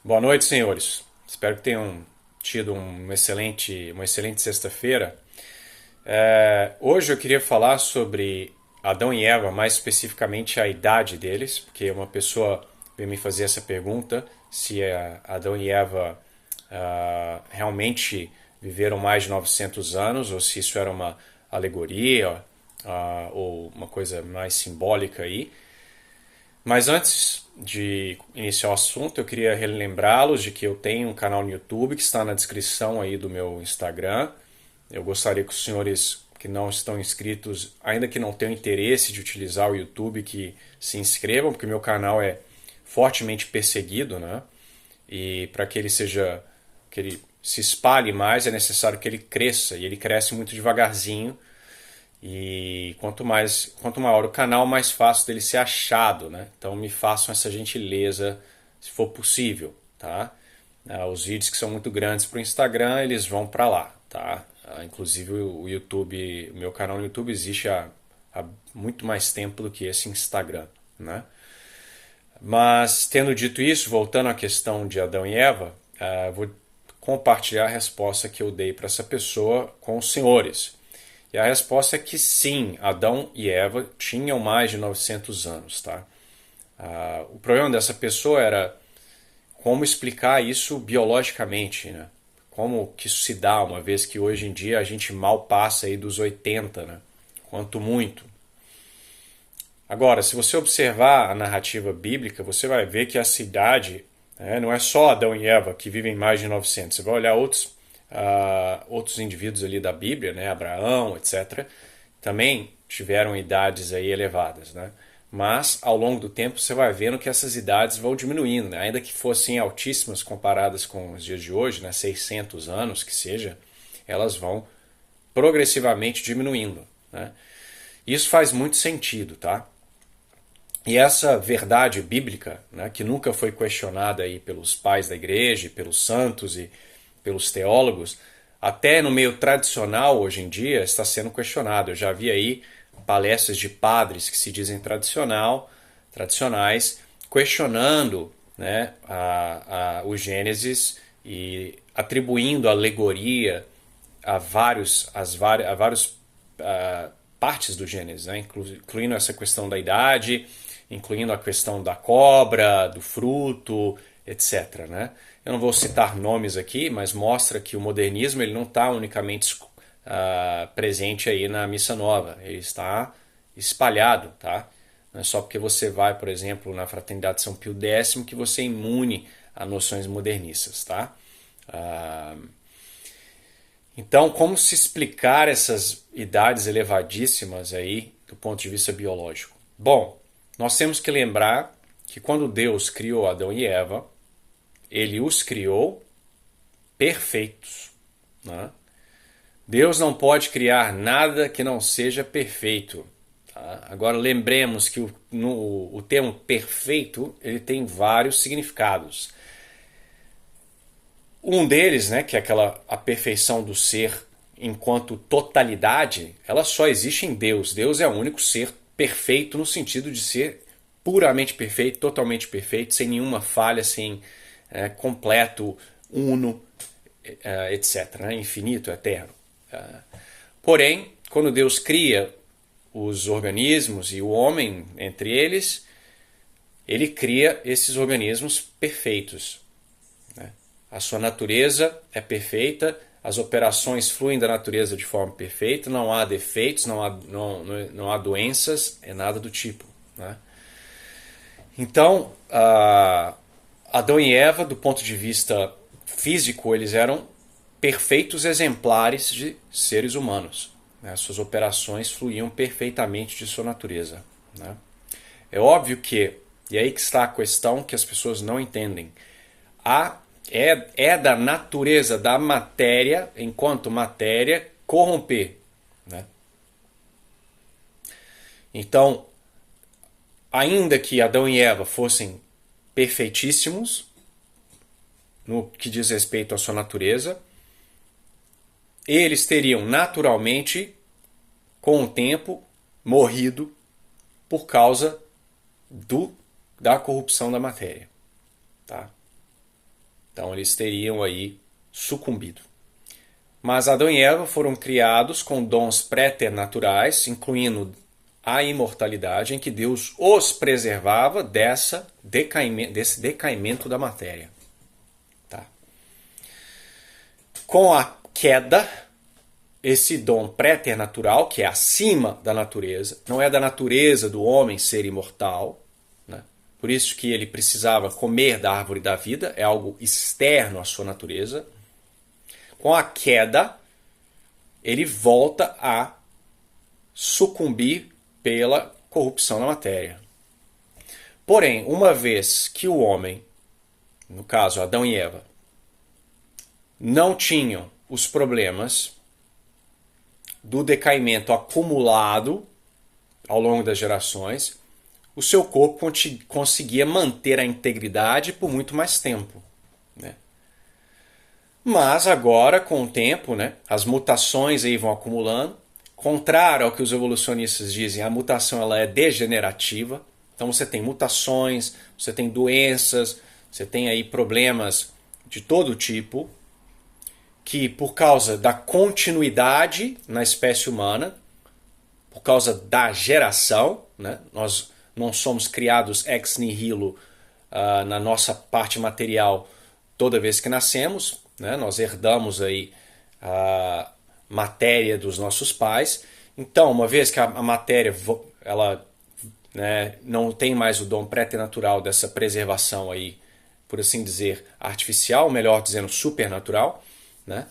Boa noite, senhores. Espero que tenham tido uma excelente sexta-feira. Hoje eu queria falar sobre Adão e Eva, mais especificamente a idade deles, porque uma pessoa veio me fazer essa pergunta, se Adão e Eva realmente viveram mais de 900 anos, ou se isso era uma alegoria, ou uma coisa mais simbólica aí. Mas antes de iniciar o assunto, eu queria relembrá-los de que eu tenho um canal no YouTube que está na descrição aí do meu Instagram. Eu gostaria que os senhores que não estão inscritos, ainda que não tenham interesse de utilizar o YouTube, que se inscrevam, porque meu canal é fortemente perseguido, né? E para que ele se espalhe mais, é necessário que ele cresça, e ele cresce muito devagarzinho. E quanto maior o canal, mais fácil dele ser achado, né? Então me façam essa gentileza, se for possível, tá? Os vídeos que são muito grandes para o Instagram, eles vão para lá, tá? Inclusive o YouTube, o meu canal no YouTube existe há muito mais tempo do que esse Instagram, né? Mas tendo dito isso, voltando à questão de Adão e Eva, vou compartilhar a resposta que eu dei para essa pessoa com os senhores. E a resposta é que sim, Adão e Eva tinham mais de 900 anos, tá? O problema dessa pessoa era como explicar isso biologicamente, né? Como que isso se dá, uma vez que hoje em dia a gente mal passa aí dos 80, né? Quanto muito. Agora, se você observar a narrativa bíblica, você vai ver que a cidade, né, não é só Adão e Eva que vivem mais de 900. Você vai olhar outros indivíduos ali da Bíblia, né, Abraão, etc., também tiveram idades aí elevadas, né? Mas ao longo do tempo você vai vendo que essas idades vão diminuindo, né? Ainda que fossem altíssimas comparadas com os dias de hoje, né, 600 anos que seja, elas vão progressivamente diminuindo, né? Isso faz muito sentido, tá? E essa verdade bíblica, né, que nunca foi questionada aí pelos pais da igreja, pelos santos e pelos teólogos, até no meio tradicional hoje em dia está sendo questionado. Eu já vi aí palestras de padres que se dizem tradicionais, questionando, né, o Gênesis e atribuindo alegoria a vários partes do Gênesis, né, incluindo essa questão da idade, incluindo a questão da cobra, do fruto, etc. Né? Eu não vou citar nomes aqui, mas mostra que o modernismo ele não está unicamente presente aí na Missa Nova, ele está espalhado, tá? Não é só porque você vai, por exemplo, na Fraternidade São Pio X que você é imune a noções modernistas, tá? Então, como se explicar essas idades elevadíssimas aí do ponto de vista biológico? Bom, nós temos que lembrar que quando Deus criou Adão e Eva, ele os criou perfeitos, né? Deus não pode criar nada que não seja perfeito. Tá? Agora lembremos que o termo perfeito ele tem vários significados. Um deles, né, que é a perfeição do ser enquanto totalidade, ela só existe em Deus. Deus é o único ser perfeito no sentido de ser puramente perfeito, totalmente perfeito, sem nenhuma falha, sem completo, uno, etc. Né? Infinito, eterno. Porém, quando Deus cria os organismos e o homem entre eles, ele cria esses organismos perfeitos. Né? A sua natureza é perfeita, as operações fluem da natureza de forma perfeita, não há defeitos, não há doenças, é nada do tipo. Né? Então, Adão e Eva, do ponto de vista físico, eles eram perfeitos exemplares de seres humanos. Né? Suas operações fluíam perfeitamente de sua natureza. Né? É óbvio que, e aí que está a questão que as pessoas não entendem, é da natureza da matéria, enquanto matéria, corromper. Né? Então, ainda que Adão e Eva fossem perfeitíssimos no que diz respeito à sua natureza, eles teriam naturalmente, com o tempo, morrido por causa da corrupção da matéria. Tá? Então eles teriam aí sucumbido. Mas Adão e Eva foram criados com dons préternaturais, incluindo a imortalidade, em que Deus os preservava desse decaimento da matéria. Tá? Com a queda, esse dom préternatural, que é acima da natureza, não é da natureza do homem ser imortal, né? Por isso que ele precisava comer da árvore da vida, é algo externo à sua natureza. Com a queda, ele volta a sucumbir pela corrupção da matéria. Porém, uma vez que o homem, no caso Adão e Eva, não tinham os problemas do decaimento acumulado ao longo das gerações, o seu corpo conseguia manter a integridade por muito mais tempo, né? Mas agora, com o tempo, né, as mutações aí vão acumulando. Contrário ao que os evolucionistas dizem, a mutação ela é degenerativa. Então você tem mutações, você tem doenças, você tem aí problemas de todo tipo, que por causa da continuidade na espécie humana, por causa da geração, né, nós não somos criados ex nihilo na nossa parte material toda vez que nascemos, né, nós herdamos aí a matéria dos nossos pais. Então, uma vez que a matéria ela, né, não tem mais o dom préternatural dessa preservação aí, por assim dizer, artificial, melhor dizendo, supernatural, né,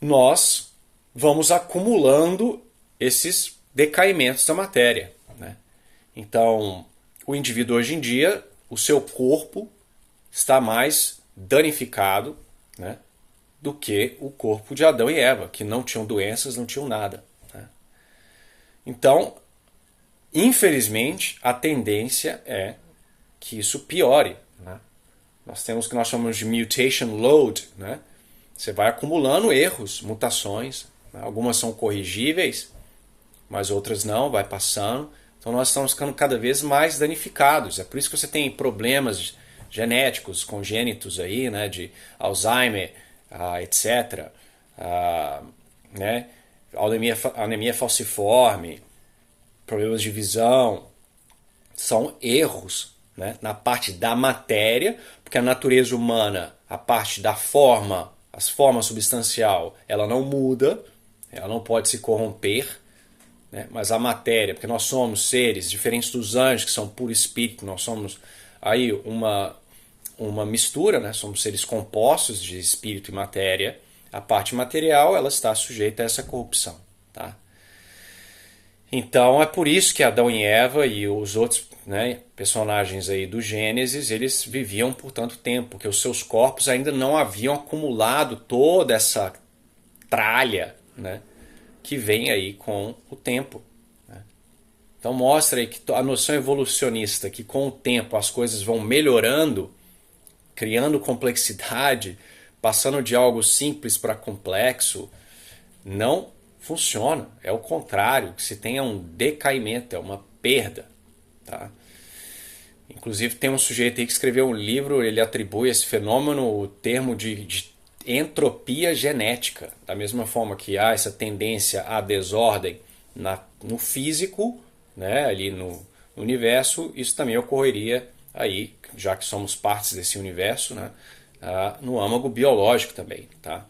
nós vamos acumulando esses decaimentos da matéria, né? Então, o indivíduo hoje em dia, o seu corpo está mais danificado, né, do que o corpo de Adão e Eva, que não tinham doenças, não tinham nada, né? Então, infelizmente, a tendência é que isso piore, né? Nós temos o que nós chamamos de mutation load, né? Você vai acumulando erros, mutações, né? Algumas são corrigíveis, mas outras não, vai passando. Então nós estamos ficando cada vez mais danificados. É por isso que você tem problemas genéticos, congênitos aí, né, de Alzheimer, etc. Né, anemia falciforme, problemas de visão. São erros, né, na parte da matéria, porque a natureza humana, a parte da forma, as formas substancial, ela não muda, ela não pode se corromper, né? Mas a matéria, porque nós somos seres diferentes dos anjos, que são puro espírito, nós somos aí uma mistura, né? Somos seres compostos de espírito e matéria. A parte material ela está sujeita a essa corrupção, tá? Então é por isso que Adão e Eva e os outros, né, personagens aí do Gênesis, eles viviam por tanto tempo, porque os seus corpos ainda não haviam acumulado toda essa tralha, né, que vem aí com o tempo, né? Então mostra aí que a noção evolucionista, que com o tempo as coisas vão melhorando, criando complexidade, passando de algo simples para complexo, não funciona. É o contrário, que se tem é um decaimento, é uma perda, tá? Inclusive tem um sujeito aí que escreveu um livro, ele atribui a esse fenômeno o termo de entropia genética. Da mesma forma que há essa tendência à desordem no físico, né, ali no universo, isso também ocorreria aí, já que somos partes desse universo, né, no âmago biológico também, tá?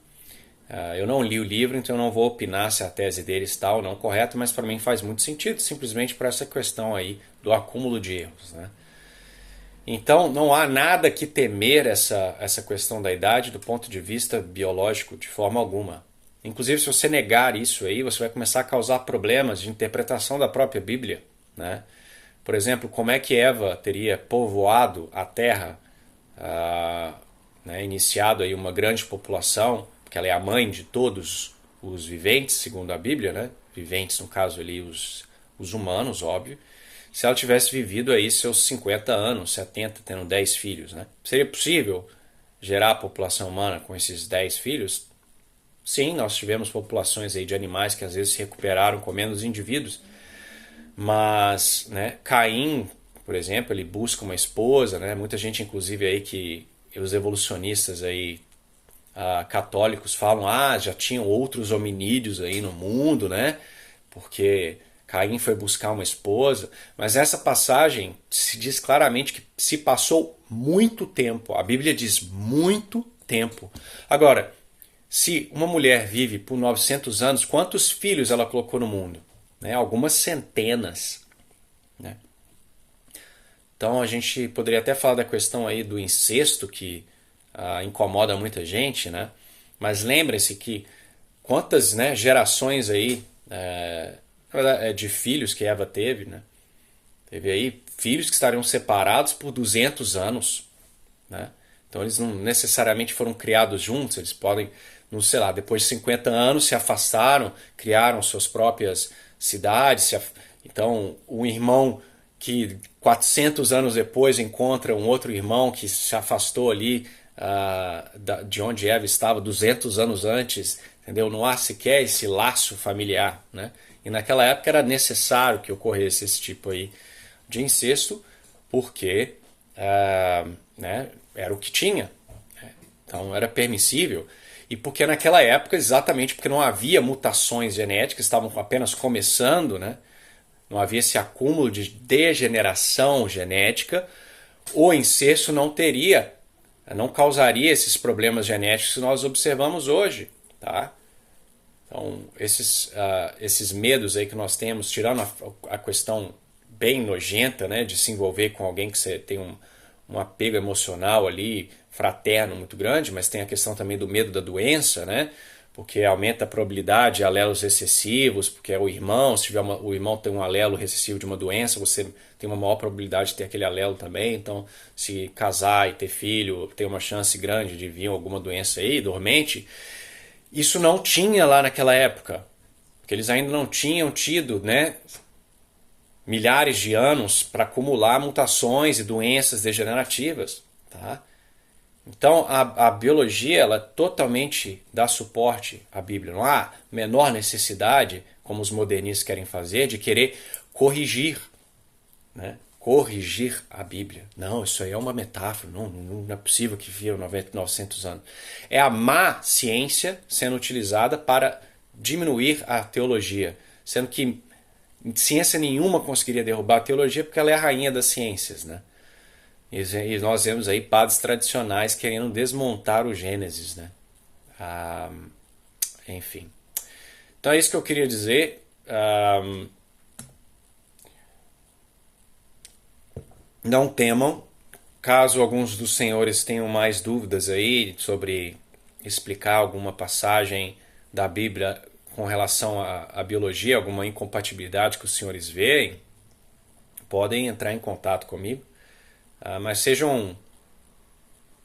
Eu não li o livro, então eu não vou opinar se a tese dele está ou não correta, mas para mim faz muito sentido, simplesmente para essa questão aí do acúmulo de erros, né? Então não há nada que temer essa questão da idade do ponto de vista biológico de forma alguma. Inclusive, se você negar isso aí, você vai começar a causar problemas de interpretação da própria Bíblia, né? Por exemplo, como é que Eva teria povoado a Terra, né, iniciado aí uma grande população, porque ela é a mãe de todos os viventes, segundo a Bíblia, né? Viventes, no caso ali, os humanos, óbvio. Se ela tivesse vivido aí seus 50 anos, 70, tendo 10 filhos, né? Seria possível gerar a população humana com esses 10 filhos? Sim, nós tivemos populações aí de animais que às vezes se recuperaram comendo os indivíduos, mas, né, Caim, por exemplo, ele busca uma esposa, né? Muita gente inclusive aí que os evolucionistas aí católicos falam, já tinham outros hominídeos aí no mundo, né? Porque Caim foi buscar uma esposa. Mas essa passagem se diz claramente que se passou muito tempo. A Bíblia diz muito tempo. Agora, se uma mulher vive por 900 anos, quantos filhos ela colocou no mundo? Né? Algumas centenas. Né? Então a gente poderia até falar da questão aí do incesto, que incomoda muita gente, né? Mas lembre-se que quantas, né, gerações aí de filhos que Eva teve, né? Teve aí filhos que estariam separados por 200 anos, né? Então eles não necessariamente foram criados juntos, eles podem, não sei lá, depois de 50 anos se afastaram, criaram suas próprias cidades. Então um irmão que 400 anos depois encontra um outro irmão que se afastou ali de onde Eva estava 200 anos antes, entendeu? Não há sequer esse laço familiar, né? E naquela época era necessário que ocorresse esse tipo aí de incesto, porque né, era o que tinha. Então era permissível. E porque naquela época, exatamente porque não havia mutações genéticas, estavam apenas começando, né? Não havia esse acúmulo de degeneração genética, o incesto não causaria esses problemas genéticos que nós observamos hoje, tá? Então, esses medos aí que nós temos, tirando a questão bem nojenta, né, de se envolver com alguém que você tem um apego emocional ali, fraterno muito grande, mas tem a questão também do medo da doença, né? Porque aumenta a probabilidade de alelos recessivos, porque é o irmão, se tiver o irmão tem um alelo recessivo de uma doença, você tem uma maior probabilidade de ter aquele alelo também. Então, se casar e ter filho, tem uma chance grande de vir alguma doença aí, dormente. Isso não tinha lá naquela época, porque eles ainda não tinham tido, né, milhares de anos para acumular mutações e doenças degenerativas, tá? Então a biologia ela totalmente dá suporte à Bíblia. Não há menor necessidade, como os modernistas querem fazer, de querer corrigir, né? Corrigir a Bíblia. Não, isso aí é uma metáfora. Não é possível que viram 900 anos. É a má ciência sendo utilizada para diminuir a teologia, sendo que ciência nenhuma conseguiria derrubar a teologia porque ela é a rainha das ciências, né? E nós vemos aí padres tradicionais querendo desmontar o Gênesis, né? Enfim. Então é isso que eu queria dizer. Não temam. Caso alguns dos senhores tenham mais dúvidas aí sobre explicar alguma passagem da Bíblia com relação à biologia, alguma incompatibilidade que os senhores veem, podem entrar em contato comigo. Mas sejam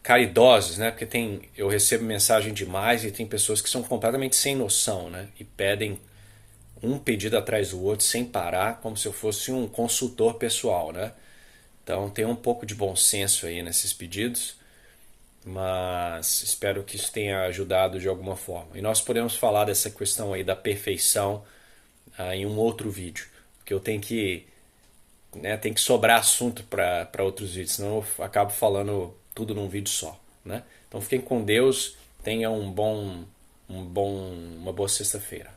caridosos, né? Porque eu recebo mensagem demais e tem pessoas que são completamente sem noção, né? E pedem um pedido atrás do outro sem parar, como se eu fosse um consultor pessoal, né? Então tenha um pouco de bom senso aí nesses pedidos, mas espero que isso tenha ajudado de alguma forma. E nós podemos falar dessa questão aí da perfeição em um outro vídeo, porque eu tenho que tem que sobrar assunto para outros vídeos, senão eu acabo falando tudo num vídeo só, né? Então fiquem com Deus, tenham uma boa sexta-feira.